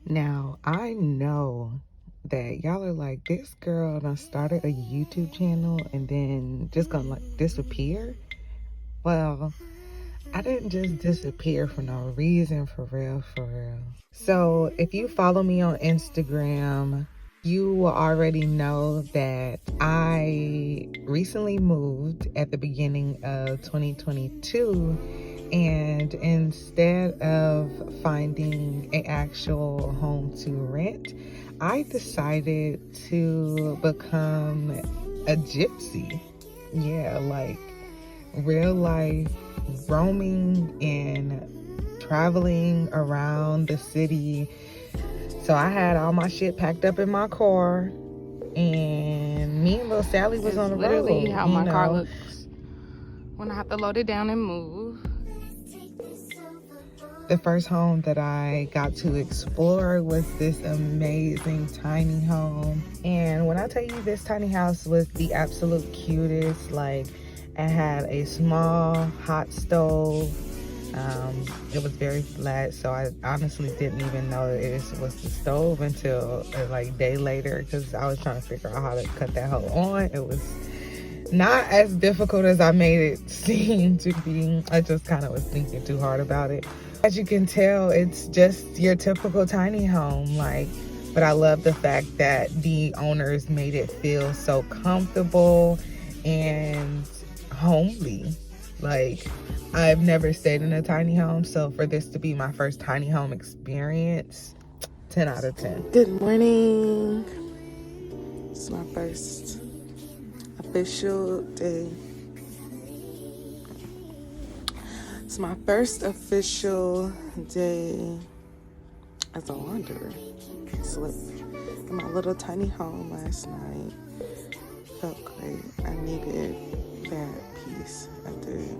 Now, I know that y'all are like, this girl done started a YouTube channel and then just gonna like disappear. Well, I didn't just disappear for no reason, for real, for real. So if you follow me on Instagram, you will already know that I recently moved at the beginning of 2022, and instead of finding an actual home to rent, I decided to become a gypsy. Yeah, like real life roaming and traveling around the city. So I had all my shit packed up in my car, and me and little Sally was on the road. Literally how my car looks when I have to load it down and move. The first home that I got to explore was this amazing tiny home. And when I tell you, this tiny house was the absolute cutest, like it had a small hot stove. It was very flat, so I honestly didn't even know that it was the stove until like a day later, because I was trying to figure out how to cut that hoe on. It was not as difficult as I made it seem to be. I just kind of was thinking too hard about it. As you can tell, it's just your typical tiny home, like, but I love the fact that the owners made it feel so comfortable and homely. Like, I've never stayed in a tiny home, so for this to be my first tiny home experience, 10 out of 10. Good morning. It's my first official day. It's my first official day as a wanderer. Slept in my little tiny home last night. Felt great. I needed that peace. I did.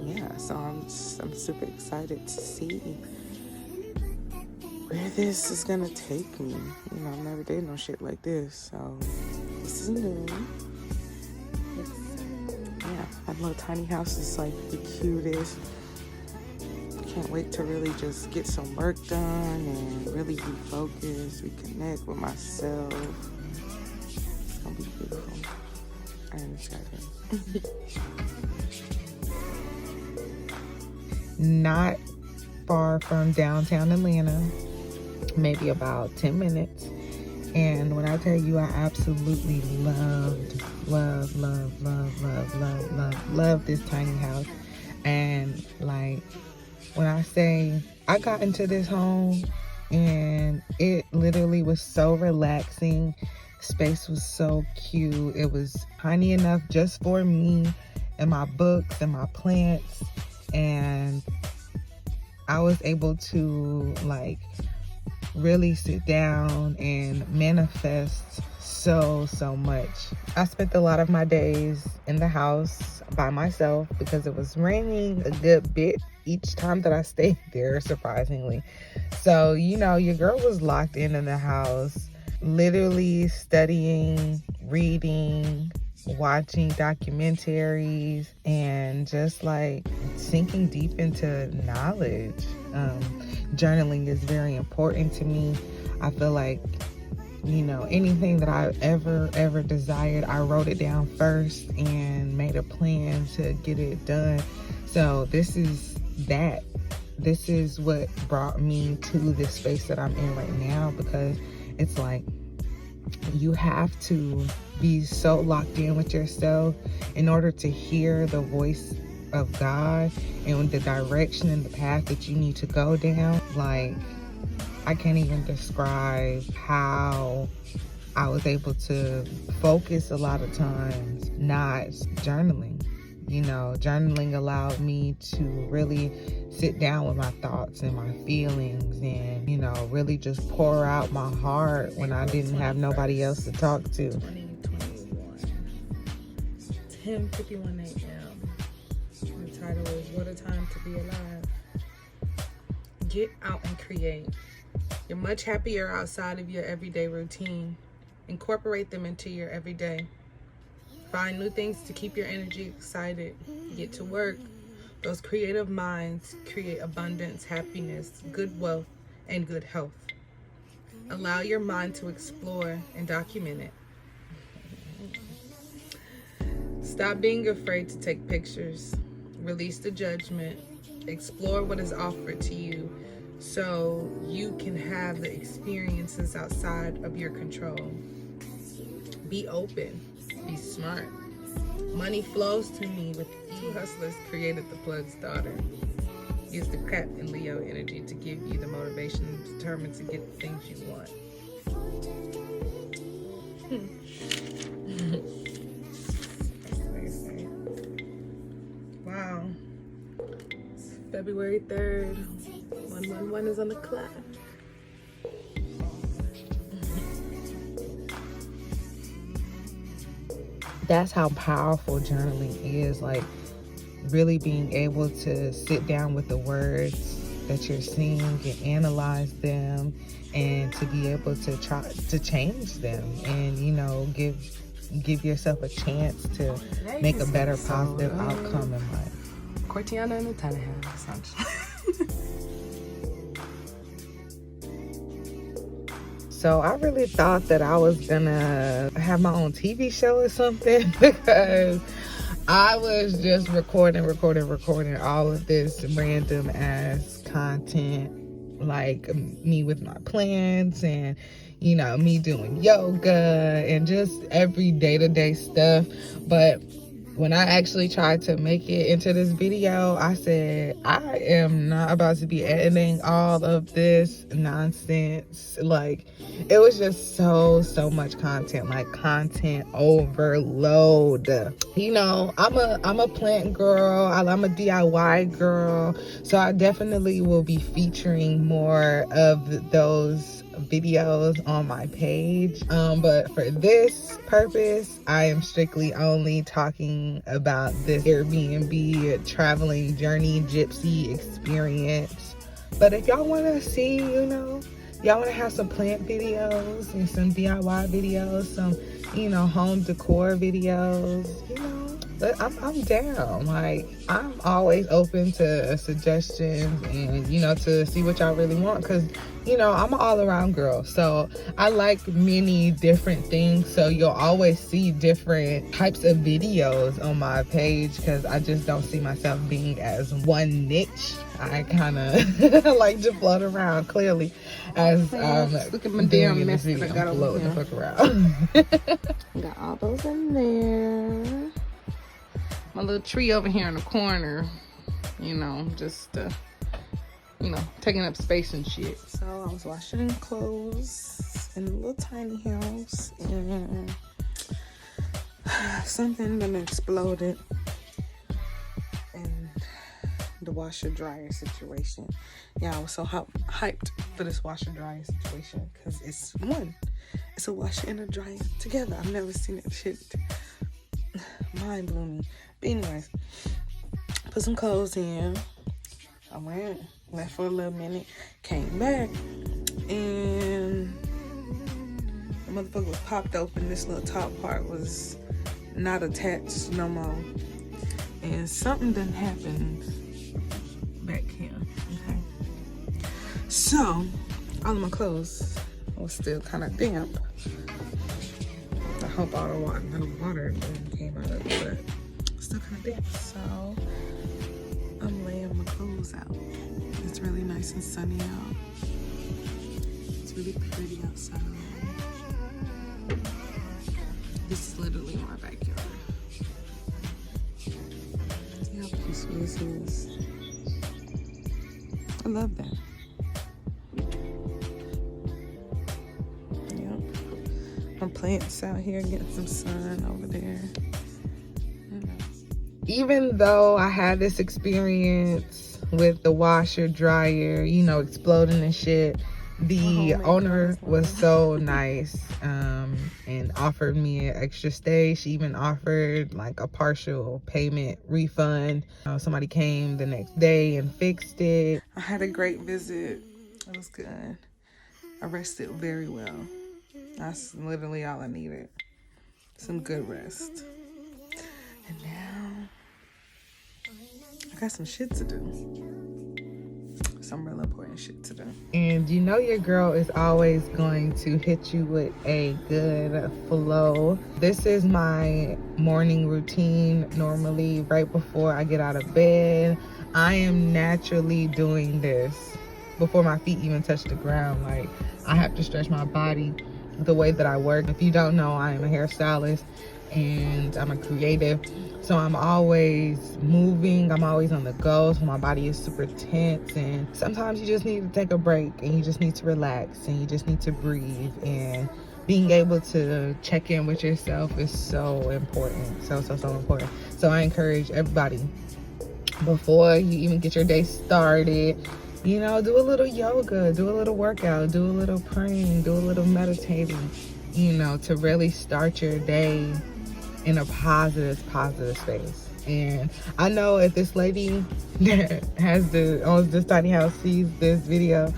Yeah, so I'm super excited to see where this is gonna take me. You know, I've never did no shit like this, so this is new. Yeah, that little tiny house is like the cutest. Can't wait to really just get some work done and really refocus, reconnect with myself. It's gonna be beautiful. I am excited. Not far from downtown Atlanta, maybe about 10 minutes. And when I tell you, I absolutely love this tiny house. And like, when I say I got into this home and it literally was so relaxing, space was so cute. It was tiny enough just for me and my books and my plants, and I was able to like really sit down and manifest so much. I spent a lot of my days in the house by myself because it was raining a good bit each time that I stayed there, surprisingly. So, you know, your girl was locked in the house, literally studying, reading, watching documentaries, and just like sinking deep into knowledge. Journaling is very important to me. I feel like, you know, anything that I ever desired, I wrote it down first and made a plan to get it done. So this is that. This is what brought me to this space that I'm in right now, because it's like you have to be so locked in with yourself in order to hear the voice of God and the direction and the path that you need to go down. Like, I can't even describe how I was able to focus a lot of times not journaling. You know, journaling allowed me to really sit down with my thoughts and my feelings and, you know, really just pour out my heart when I didn't have nobody else to talk to. 10:51 a.m. The title is What a Time to Be Alive. Get out and create. You're much happier outside of your everyday routine. Incorporate them into your everyday. Find new things to keep your energy excited. Get to work. Those creative minds create abundance, happiness, good wealth, and good health. Allow your mind to explore and document it. Stop being afraid to take pictures. Release the judgment. Explore what is offered to you so you can have the experiences outside of your control. Be open. Be smart. Money flows to me with Two Hustlers created the plug's daughter. Use the Cat and Leo energy to give you the motivation and determined to get the things you want. Wow. It's February 3rd. 111 is on the clock. That's how powerful journaling is. Like, really being able to sit down with the words that you're seeing and analyze them, and to be able to try to change them, and give yourself a chance to make a better positive outcome in life. Cortiana in the tiny house. So I really thought that I was gonna have my own TV show or something, because I was just recording all of this random ass content, like me with my plants and me doing yoga and just every day-to-day stuff. But when I actually tried to make it into this video, I said, I am not about to be editing all of this nonsense. Like, it was just so much content, like content overload. I'm a plant girl. I'm a DIY girl. So I definitely will be featuring more of those videos on my page. But for this purpose, I am strictly only talking about this Airbnb traveling journey Gypsy experience. But if y'all want to see, y'all want to have some plant videos and some DIY videos, some, home decor videos, I'm down. Like, I'm always open to suggestions and, to see what y'all really want. Because, I'm an all-around girl. So I like many different things. So you'll always see different types of videos on my page, because I just don't see myself being as one niche. I kind of like to float around, clearly, as look at my damn mess that I got over here. The fuck around. Got all those in there. My little tree over here in the corner, just taking up space and shit. So I was washing clothes in a little tiny house, and something then exploded in the washer dryer situation. Yeah, I was so hyped for this washer dryer situation, because it's a washer and a dryer together. I've never seen it. Shit, mind blowing. But anyways, put some clothes in. I went, left for a little minute, came back, and the motherfucker was popped open. This little top part was not attached no more, and something done happened back here. Okay, so all of my clothes was still kind of damp. I hope all the water came out of it, but still kind of damp. So I'm laying my clothes out. It's really nice and sunny out. It's really pretty outside. This is literally my backyard. See how peaceful this is? I love that. Yep. My plants out here getting some sun over there. Even though I had this experience with the washer dryer, exploding and shit, the owner was so nice, and offered me an extra stay. She even offered like a partial payment refund. Somebody came the next day and fixed it. I had a great visit. It was good. I rested very well. That's literally all I needed. Some good rest. And now I got some shit to do. Some real important shit to do. And you know your girl is always going to hit you with a good flow. This is my morning routine normally right before I get out of bed. I am naturally doing this before my feet even touch the ground. Like, I have to stretch my body the way that I work. If you don't know, I am a hairstylist and I'm a creative. So I'm always moving, I'm always on the go, so my body is super tense, and sometimes you just need to take a break and you just need to relax and you just need to breathe, and being able to check in with yourself is so important, so important. So I encourage everybody, before you even get your day started, you know, do a little yoga, do a little workout, do a little praying, do a little meditating, you know, to really start your day in a positive space. And I know if this lady that owns this tiny house sees this video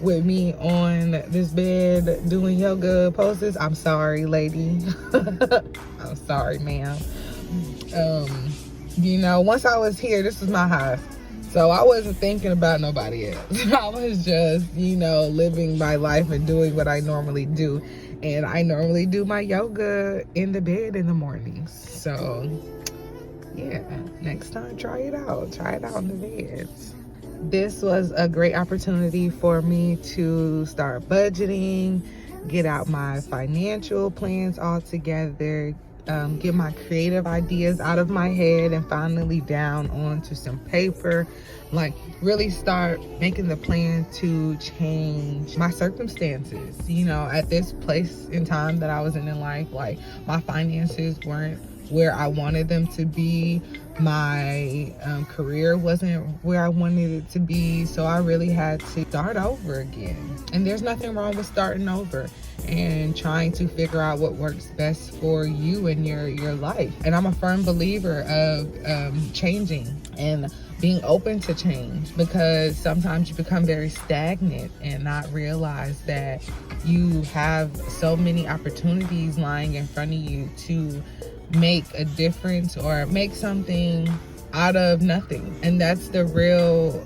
with me on this bed doing yoga poses, I'm sorry, lady. I'm sorry, ma'am. You know, once I was here, this was my house, so I wasn't thinking about nobody else. I was just, you know, living my life and doing what I normally do. And I normally do my yoga in the bed in the mornings. So, yeah, next time, try it out. Try it out in the bed. This was a great opportunity for me to start budgeting, get out my financial plans all together, get my creative ideas out of my head and finally down onto some paper. Like, really start making the plan to change my circumstances. You know, at this place in time that I was in life, like, my finances weren't where I wanted them to be. My career wasn't where I wanted it to be. So I really had to start over again. And there's nothing wrong with starting over and trying to figure out what works best for you and your life. And I'm a firm believer of changing and being open to change, because sometimes you become very stagnant and not realize that you have so many opportunities lying in front of you to make a difference or make something out of nothing. And that's the real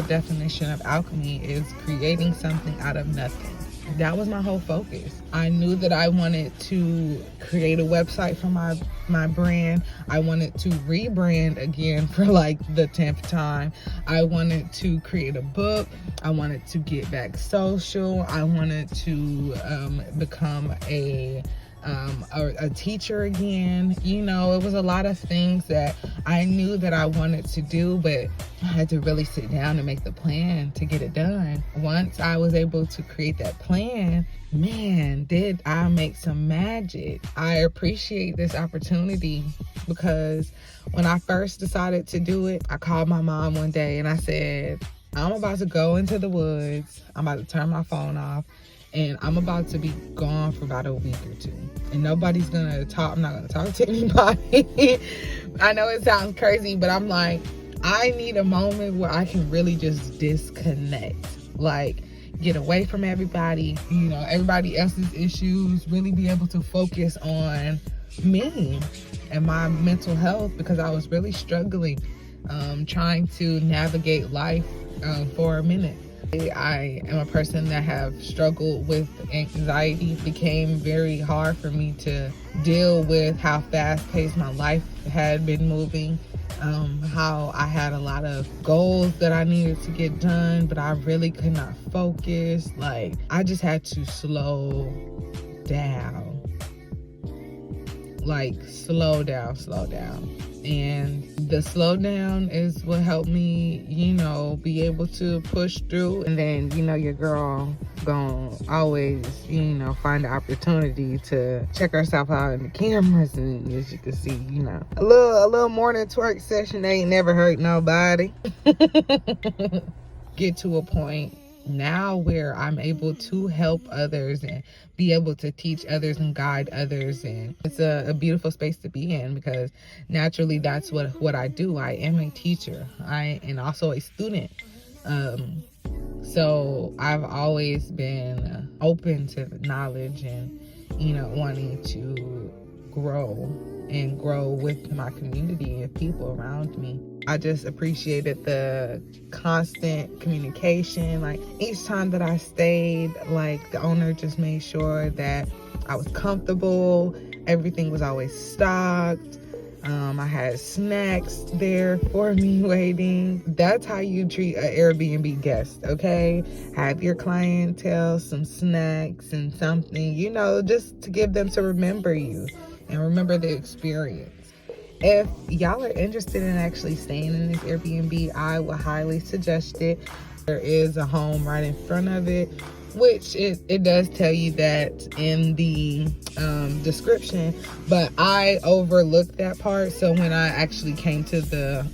definition of alchemy, is creating something out of nothing. That was my whole focus. I knew that I wanted to create a website for my brand. I wanted to rebrand again for like the 10th time. I wanted to create a book. I wanted to get back social. I wanted to become a teacher again. You know, it was a lot of things that I knew that I wanted to do, but I had to really sit down and make the plan to get it done. Once I was able to create that plan, man, did I make some magic. I appreciate this opportunity, because when I first decided to do it, I called my mom one day and I said, I'm about to go into the woods. I'm about to turn my phone off. And I'm about to be gone for about a week or two. And nobody's gonna talk. I'm not gonna talk to anybody. I know it sounds crazy, but I'm like, I need a moment where I can really just disconnect. Like, get away from everybody, you know, everybody else's issues, really be able to focus on me and my mental health, because I was really struggling, trying to navigate life for a minute. I am a person that have struggled with anxiety. It became very hard for me to deal with how fast-paced my life had been moving, how I had a lot of goals that I needed to get done, but I really could not focus. Like, I just had to slow down. Like, slow down. And the slowdown is what helped me, you know, be able to push through. And then, you know, your girl gonna always, you know, find the opportunity to check herself out in the cameras. And as you can see, you know, a little morning twerk session ain't never hurt nobody. Get to a point now where I'm able to help others and be able to teach others and guide others, and it's a beautiful space to be in, because naturally that's what I do. I am a teacher, and also a student, so I've always been open to knowledge and, you know, wanting to grow and grow with my community and people around me. I just appreciated the constant communication. Like each time that I stayed, like the owner just made sure that I was comfortable. Everything was always stocked. I had snacks there for me waiting. That's how you treat an Airbnb guest, okay? Have your clientele some snacks and something, you know, just to give them to remember you and remember the experience. If y'all are interested in actually staying in this Airbnb, I would highly suggest it. There is a home right in front of it, which it does tell you that in the description, but I overlooked that part. So when I actually came to the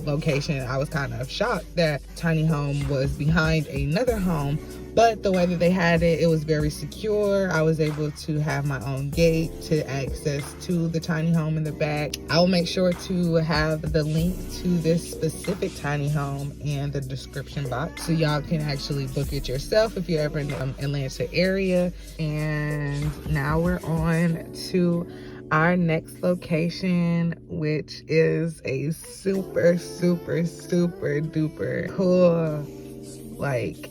location, I was kind of shocked that tiny home was behind another home. But the way that they had it, it was very secure. I was able to have my own gate to access to the tiny home in the back. I will make sure to have the link to this specific tiny home in the description box, so y'all can actually book it yourself if you're ever in the Atlanta area. And now we're on to our next location, which is a super duper cool, like,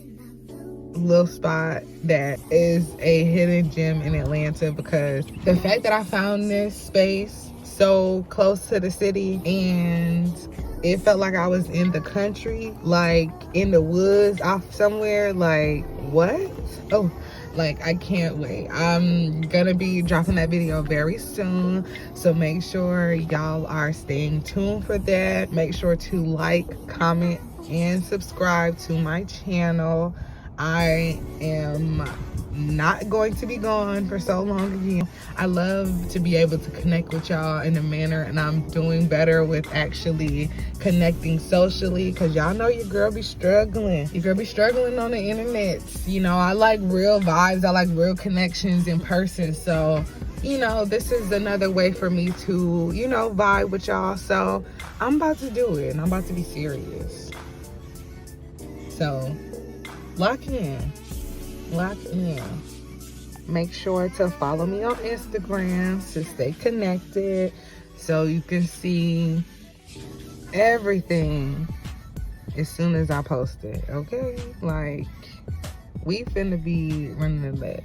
little spot that is a hidden gem in Atlanta, because the fact that I found this space so close to the city and it felt like I was in the country, like in the woods off somewhere. Like, what? Oh, like, I can't wait. I'm gonna be dropping that video very soon, so make sure y'all are staying tuned for that. Make sure to like, comment, and subscribe to my channel. I am not going to be gone for so long again. I love to be able to connect with y'all in a manner, and I'm doing better with actually connecting socially, because y'all know your girl be struggling. Your girl be struggling on the internet. You know, I like real vibes. I like real connections in person. So, you know, this is another way for me to, you know, vibe with y'all. So I'm about to do it, and I'm about to be serious. So lock in. Make sure to follow me on Instagram to stay connected, so you can see everything as soon as I post it, okay? Like, we finna be running the net.